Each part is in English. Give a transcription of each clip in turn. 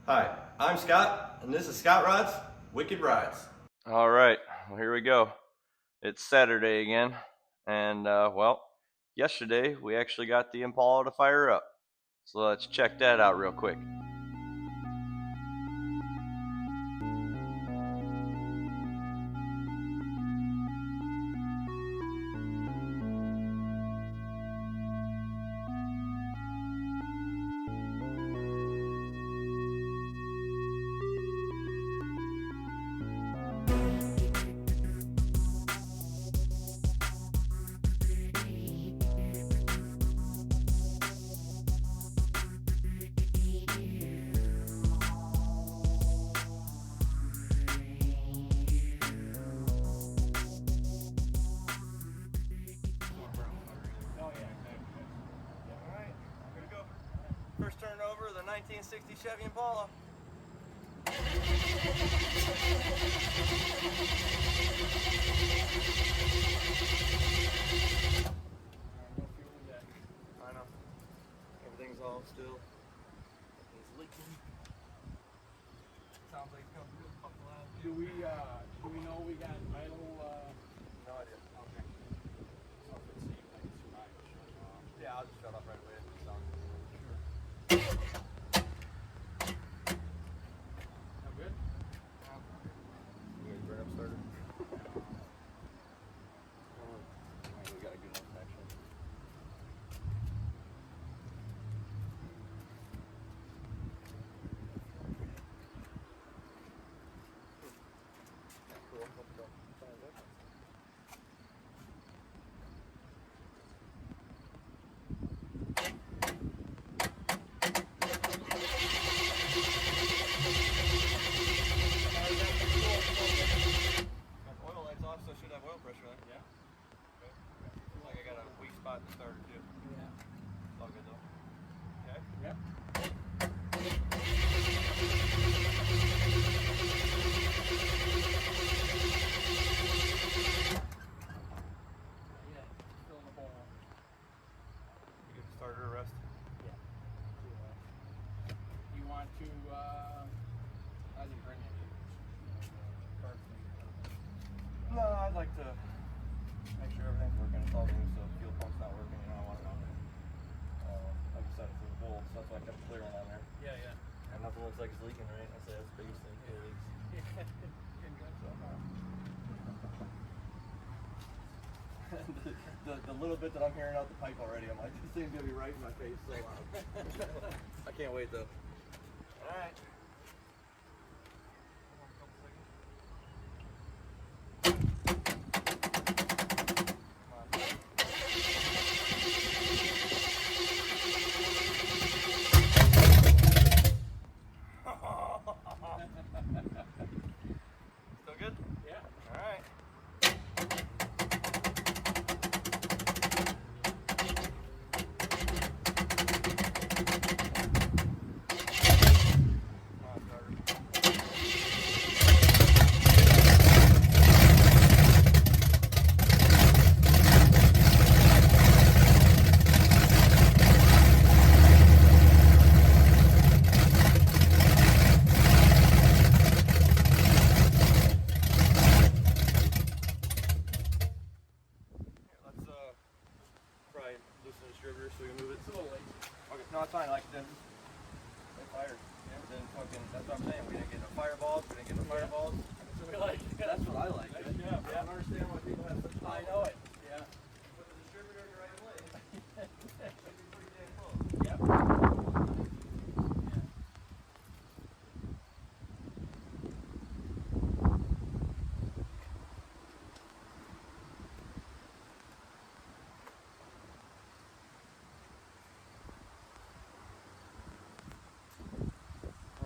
Hi, I'm Scott, and this is Scott Rod's Wicked Rides. All right, well, here we go. It's Saturday again, and yesterday we actually got the Impala to fire up. So let's check that out real quick. First turn over the 1960 Chevy Impala. I know. Everything's all still. It's leaking. Sounds like it's coming through. Pump loud. Do we know we got idle? No idea. Okay. So if it seems like it's too high, we'll shut it off. Yeah, I'll just shut off right away if it sounds. Sure. That good? You guys burn up starter? We got a good one actually. Cool. Oil lights off, so I should have oil pressure then. Yeah. Feels like I got a weak spot in the starter too. Yeah. It's all good though. Okay. Yep. Yeah. Fill in the bowl. You give the starter a rest. Yeah. You want to? I didn't bring any. Card for you. No, I'd like to make sure everything's working. It's all new, so if the fuel pump's not working, I want to know. Like I said, it's a bowl, so that's why I kept a clear one on there. Yeah, yeah. And nothing looks like it's leaking, right? I say that's the biggest thing. It leaks. The little bit that I'm hearing out the pipe already, I'm like, this thing's gonna be right in my face so loud. I can't wait though. All right. Still good? Yeah. All right. Come on, starter. Let's probably loosen the distributor so we can move it. It's a little late. Okay, no, it's fine. Like then, they fired. Yeah. Then fucking. That's what I'm saying. We didn't get no fireballs. We didn't get no fireballs. That's what we like. That's what I like. Nice Right? job. Yeah, I don't understand why people have such. I know it. Yeah. Put the distributor in the right place. Should be pretty damn close. Yep. Yeah.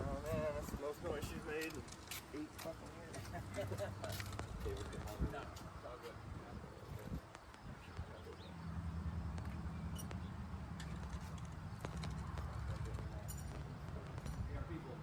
Oh man, that's the most noise she's made in 8 fucking years. Okay, we're getting on. No, it's all good. We got people.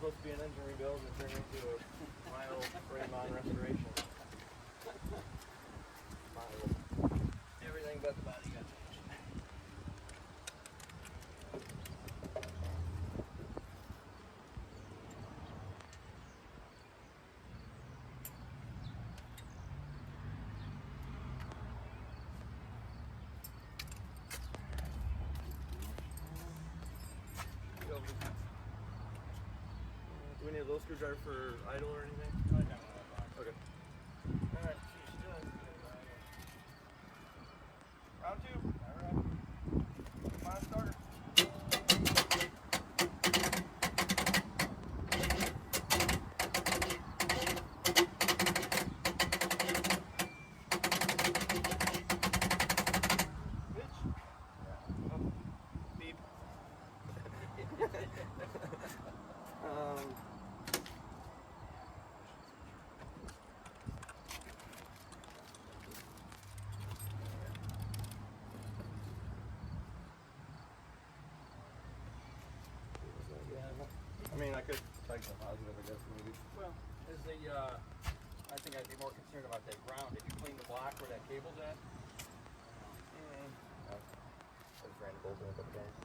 supposed to be an engine rebuild and it turned into a mild frame-on restoration. Mild. Everything but the body got changed. Do we need a little screwdriver for idle or anything? Okay. Alright, she's done. Round two. Alright. Come on, starter. Bitch. Oh. Beep. I mean, I could take the positive, I guess, maybe. Well, is the I think I'd be more concerned about that ground. Did you clean the block where that cable's at? I just ran the bolt in a couple times.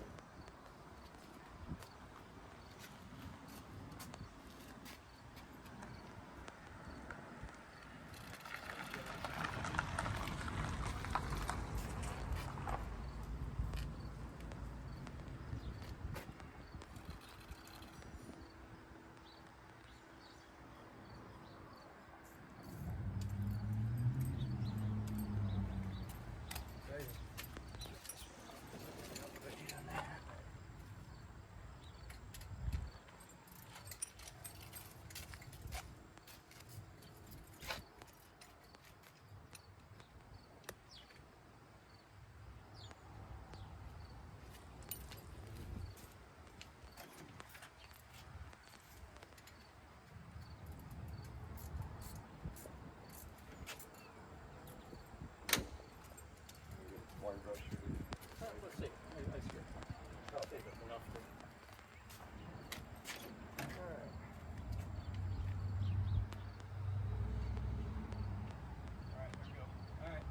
Wire brush. Let's see. I see. I'll take it enough to. Alright. Alright, there we go. Alright.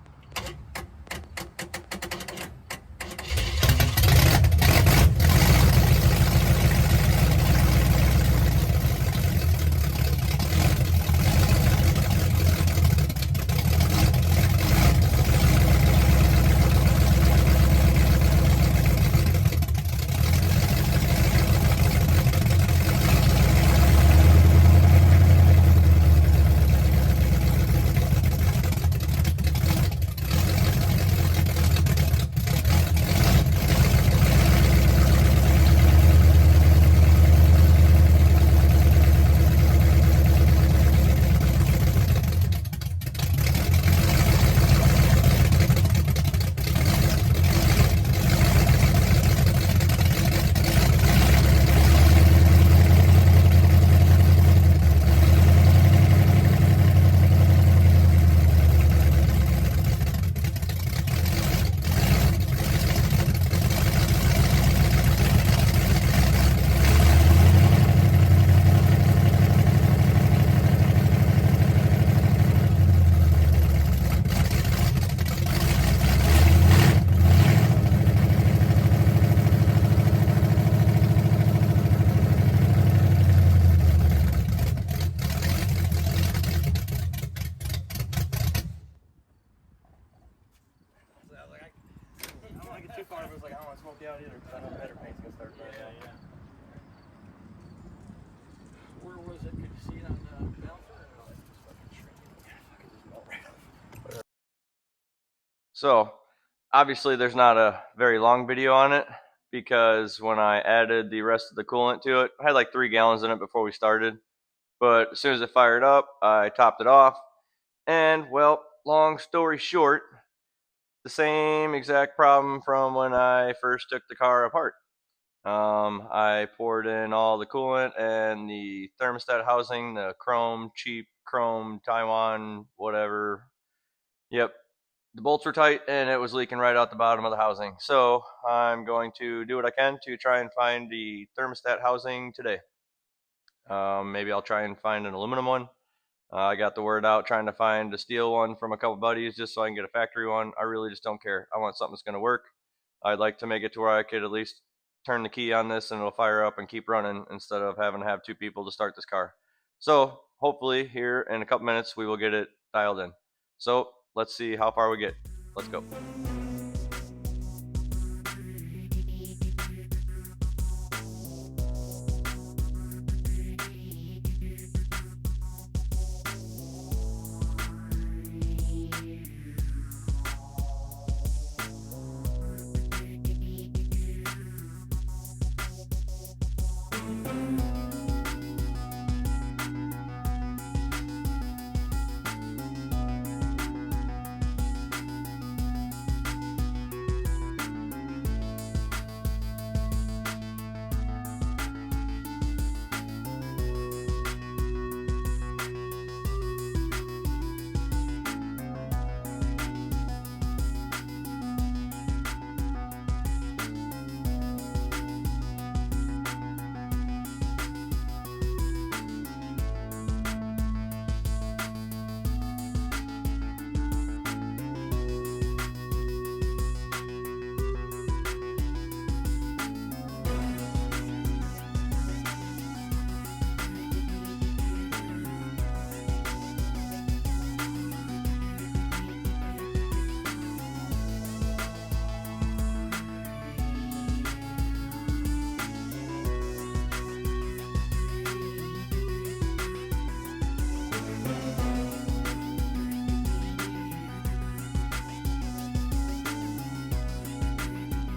Too far, but it's like I don't want to smoke you out either because I know the header paint's gonna start burning. Yeah. Where was it? Could you see it on the balancer? So obviously there's not a very long video on it because when I added the rest of the coolant to it, I had like 3 gallons in it before we started. But as soon as it fired up, I topped it off. And well, long story short, the same exact problem from when I first took the car apart. I poured in all the coolant and the thermostat housing, the cheap chrome, Taiwan, whatever. Yep, the bolts were tight and it was leaking right out the bottom of the housing. So I'm going to do what I can to try and find the thermostat housing today. Maybe I'll try and find an aluminum one. I got the word out trying to find a steel one from a couple buddies just so I can get a factory one. I really just don't care. I want something that's going to work. I'd like to make it to where I could at least turn the key on this and it'll fire up and keep running instead of having to have two people to start this car. So hopefully here in a couple minutes we will get it dialed in. So let's see how far we get. Let's go.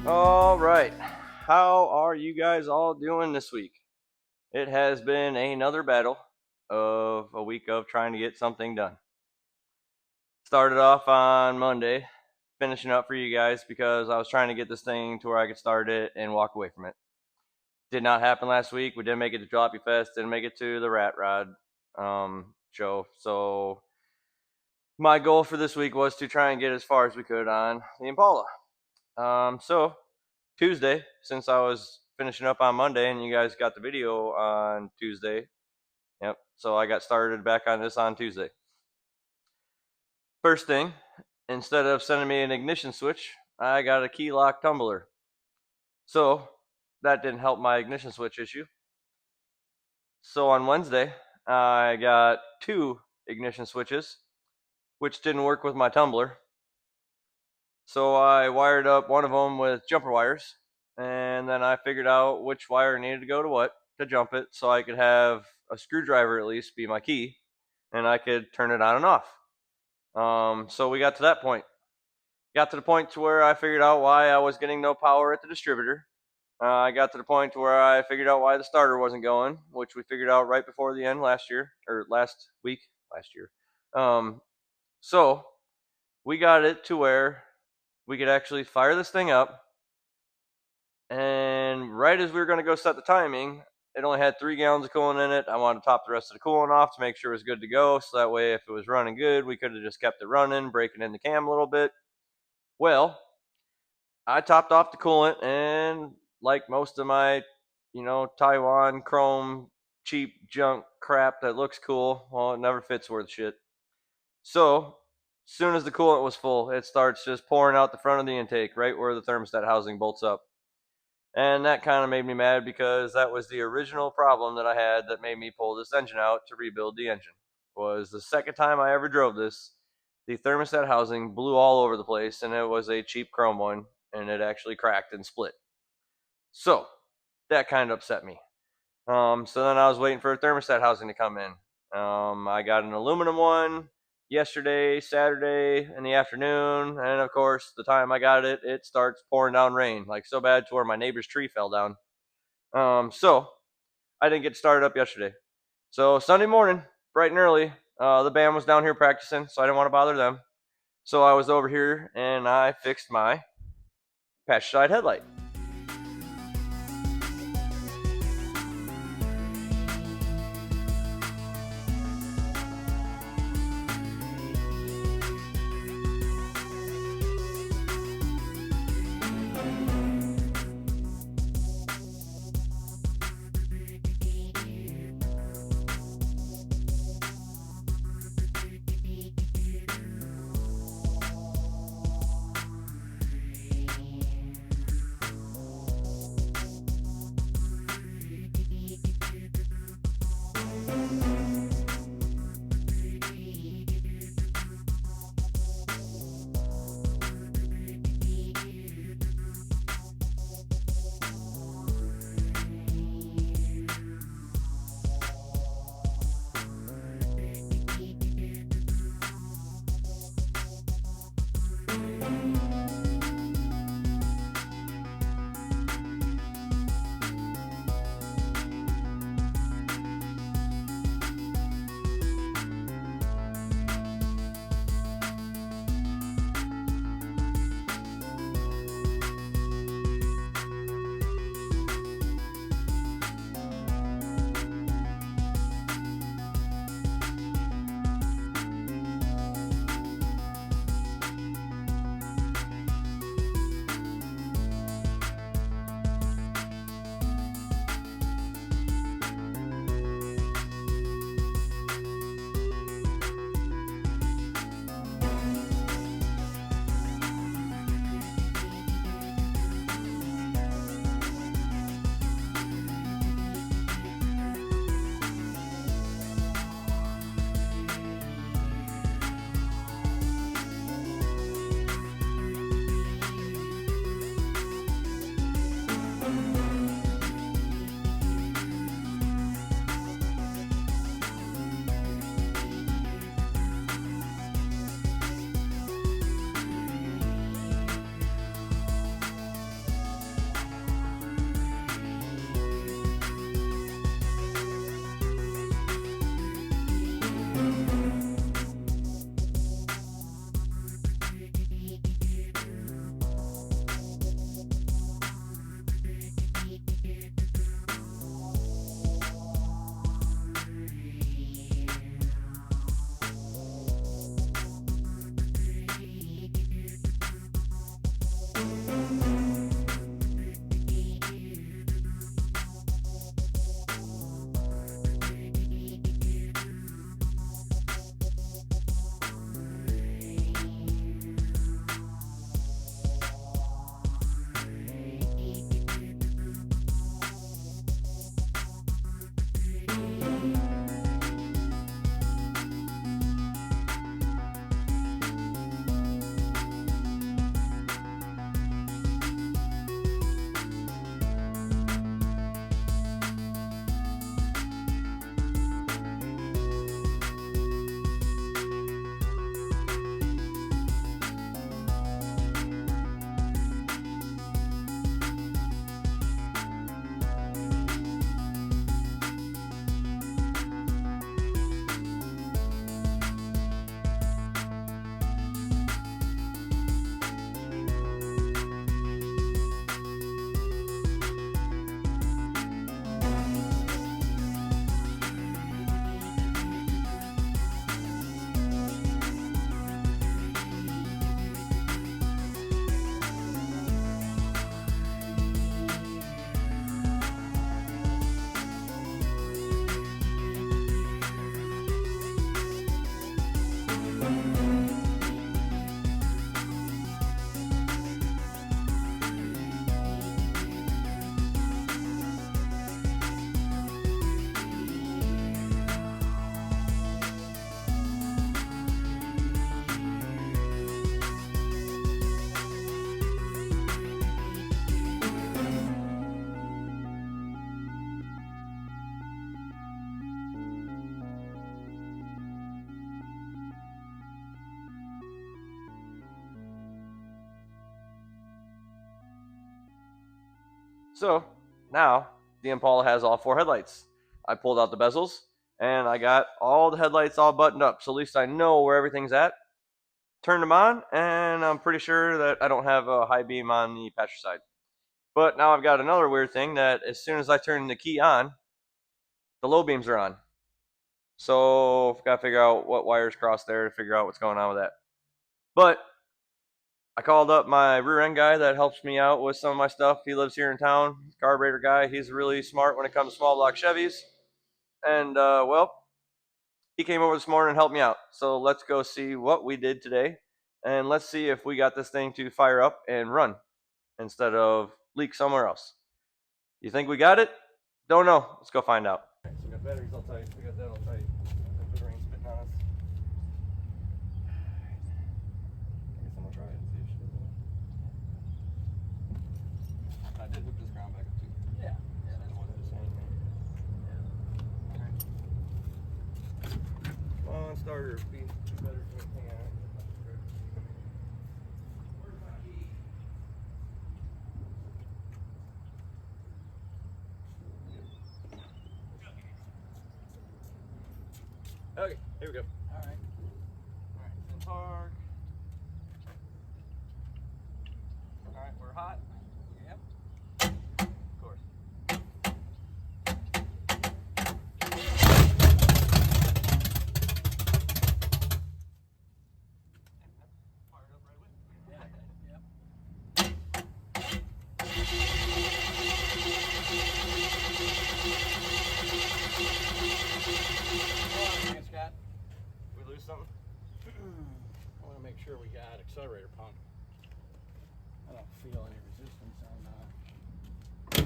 All right, how are you guys all doing this week? It has been another battle of a week of trying to get something done. Started off on Monday, finishing up for you guys because I was trying to get this thing to where I could start it and walk away from it. Did not happen last week. We didn't make it to Jalopy Fest, didn't make it to the Rat Rod show. So my goal for this week was to try and get as far as we could on the Impala. So Tuesday, since I was finishing up on Monday and you guys got the video on Tuesday, yep, so I got started back on this on Tuesday. First thing, instead of sending me an ignition switch, I got a key lock tumbler. So that didn't help my ignition switch issue. So on Wednesday, I got 2 ignition switches, which didn't work with my tumbler. So I wired up one of them with jumper wires, and then I figured out which wire needed to go to what to jump it so I could have a screwdriver at least be my key, and I could turn it on and off. So we got to that point. Got to the point to where I figured out why I was getting no power at the distributor. I got to the point to where I figured out why the starter wasn't going, which we figured out right before the end last week. So we got it to where we could actually fire this thing up, and right as we were going to go set the timing, it only had 3 gallons of coolant in it. I wanted to top the rest of the coolant off to make sure it was good to go, so that way if it was running good, we could have just kept it running, breaking in the cam a little bit. Well, I topped off the coolant, and like most of my, Taiwan chrome cheap junk crap that looks cool, well, it never fits worth shit. So as soon as the coolant was full, it starts just pouring out the front of the intake, right where the thermostat housing bolts up. And that kind of made me mad because that was the original problem that I had that made me pull this engine out to rebuild the engine. Was the second time I ever drove this, the thermostat housing blew all over the place, and it was a cheap chrome one, and it actually cracked and split. So that kind of upset me. So then I was waiting for a thermostat housing to come in. I got an aluminum one yesterday, Saturday in the afternoon, and of course, the time I got it, it starts pouring down rain, like so bad to where my neighbor's tree fell down. So I didn't get started up yesterday. So Sunday morning, bright and early, the band was down here practicing, so I didn't want to bother them. So I was over here and I fixed my passenger side headlight. So now the Impala has all 4 headlights. I pulled out the bezels and I got all the headlights all buttoned up, so at least I know where everything's at. Turned them on, and I'm pretty sure that I don't have a high beam on the passenger side. But now I've got another weird thing that as soon as I turn the key on, the low beams are on. So I've got to figure out what wires cross there to figure out what's going on with that. But I called up my rear end guy that helps me out with some of my stuff. He lives here in town, carburetor guy. He's really smart when it comes to small block Chevys. And well, he came over this morning and helped me out. So let's go see what we did today. And let's see if we got this thing to fire up and run instead of leak somewhere else. You think we got it? Don't know. Let's go find out. Okay, so we got batteries all tight. We got that all tight. The rain's spitting on us. I guess I'm gonna try it and see if she does it. I did hook this ground back up too. Yeah. So it wasn't just hanging there. Alright. Come on, starter. Be better for me. Hang on. Where's my key? Okay, here we go. Alright. Alright, it's in park. Alright, we're hot. Yep. Of course. Fired up right away. Yeah. Yep. Scott. We lose something? I want to make sure we got accelerator pump. I don't feel any resistance on Can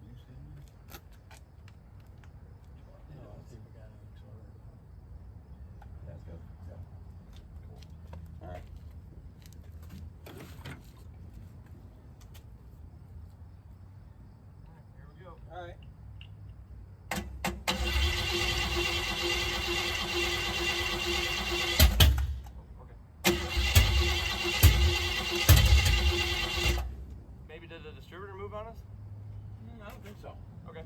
you see it? No, I don't think we got any accelerator pump. That's good. Yeah. Cool. Alright. Here we go. Alright. Okay. Maybe did the distributor move on us? I don't think so. Okay.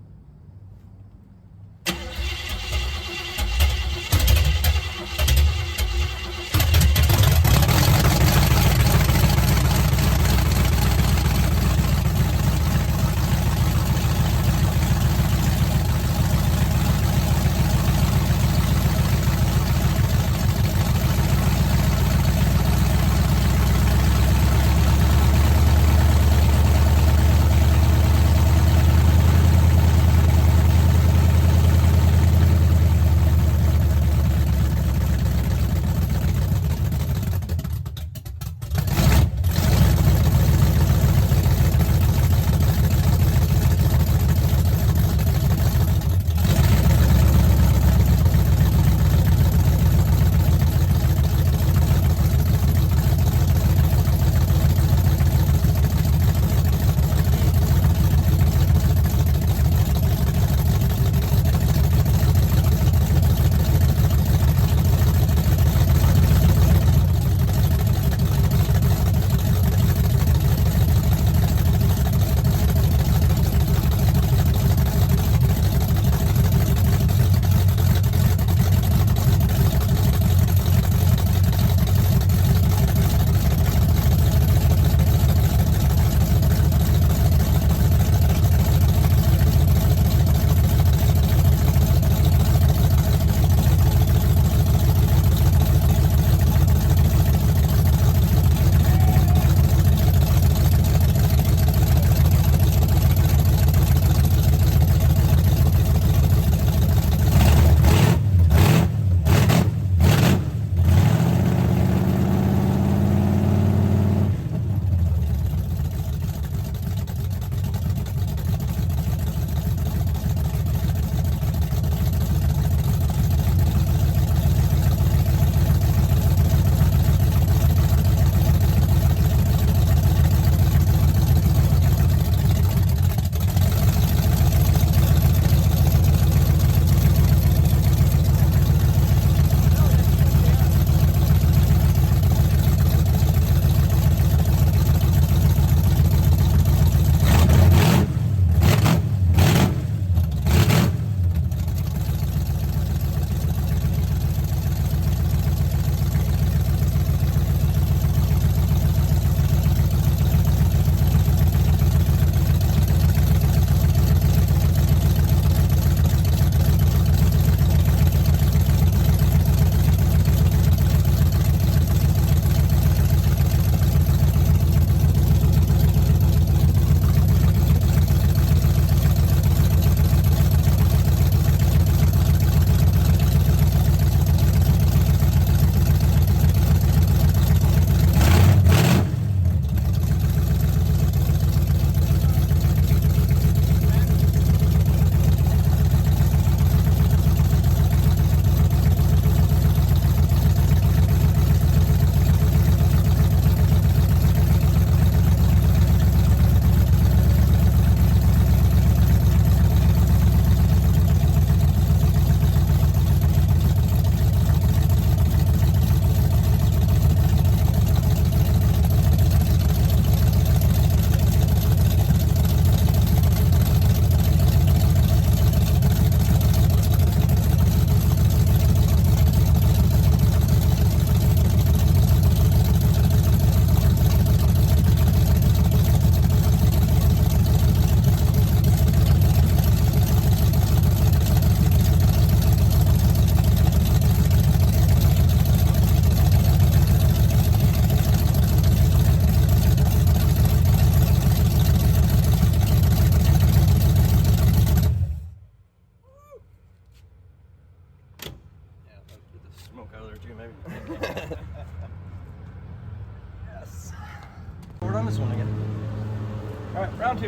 All right, round 2.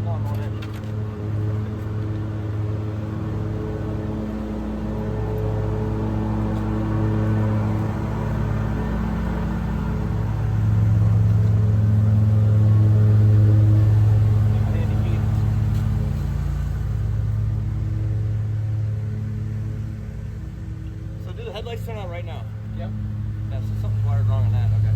Long one in. So do the headlights turn on right now? Yep. Yeah, so something's wired wrong on that. Okay.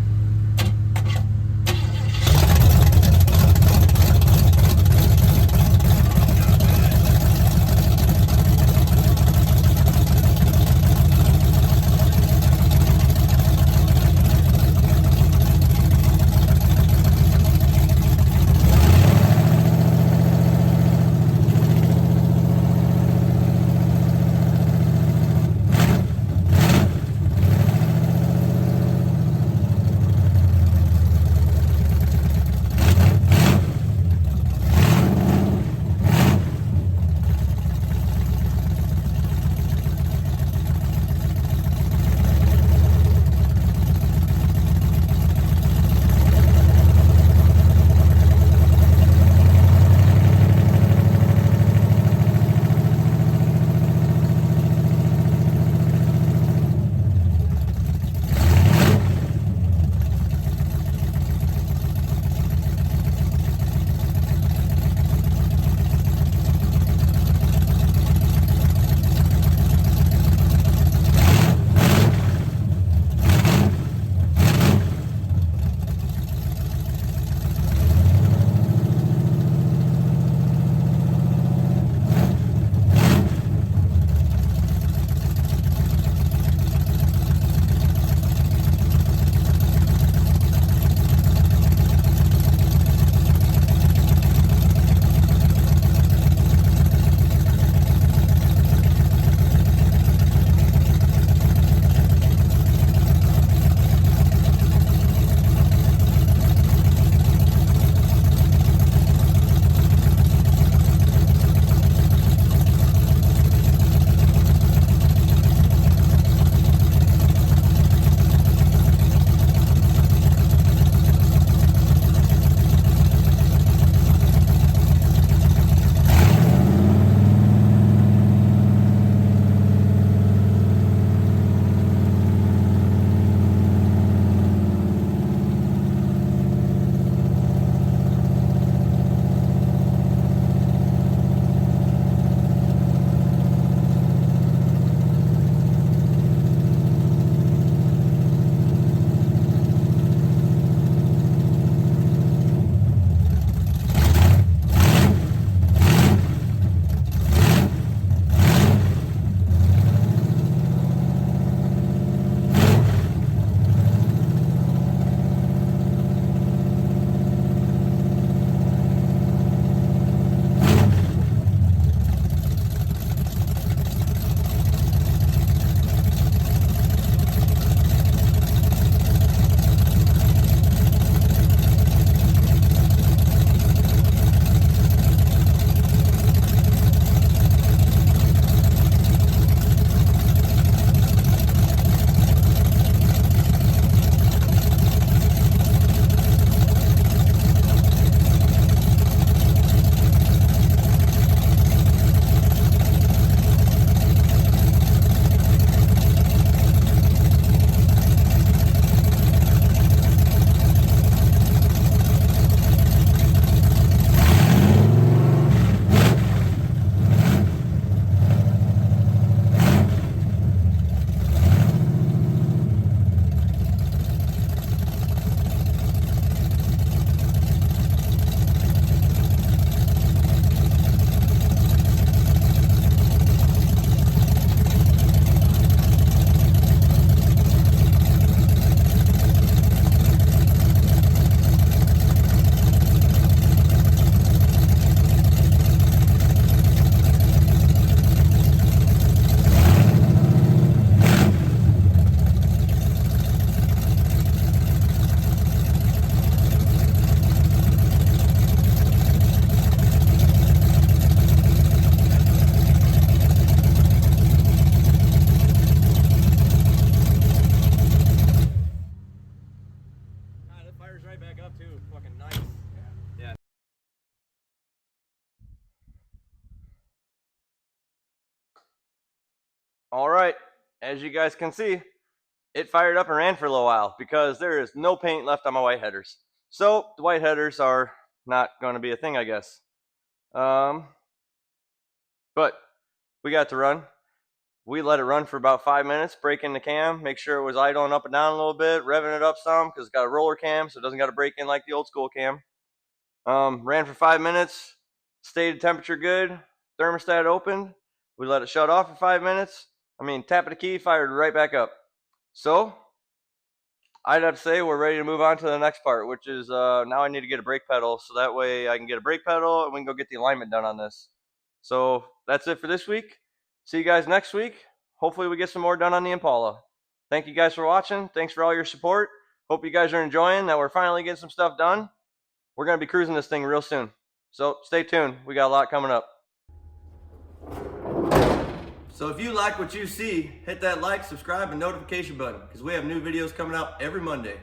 All right, as you guys can see, it fired up and ran for a little while because there is no paint left on my white headers. So the white headers are not going to be a thing, I guess. But we got to run. We let it run for about 5 minutes, break in the cam, make sure it was idling up and down a little bit, revving it up some because it's got a roller cam, so it doesn't got to break in like the old school cam. Ran for 5 minutes, stayed temperature good, thermostat opened. We let it shut off for 5 minutes. Tap of the key, fired right back up. So I'd have to say we're ready to move on to the next part, which is now I need to get a brake pedal, so that way I can get a brake pedal and we can go get the alignment done on this. So that's it for this week. See you guys next week. Hopefully we get some more done on the Impala. Thank you guys for watching. Thanks for all your support. Hope you guys are enjoying that we're finally getting some stuff done. We're going to be cruising this thing real soon. So stay tuned. We got a lot coming up. So if you like what you see, hit that like, subscribe, and notification button because we have new videos coming out every Monday.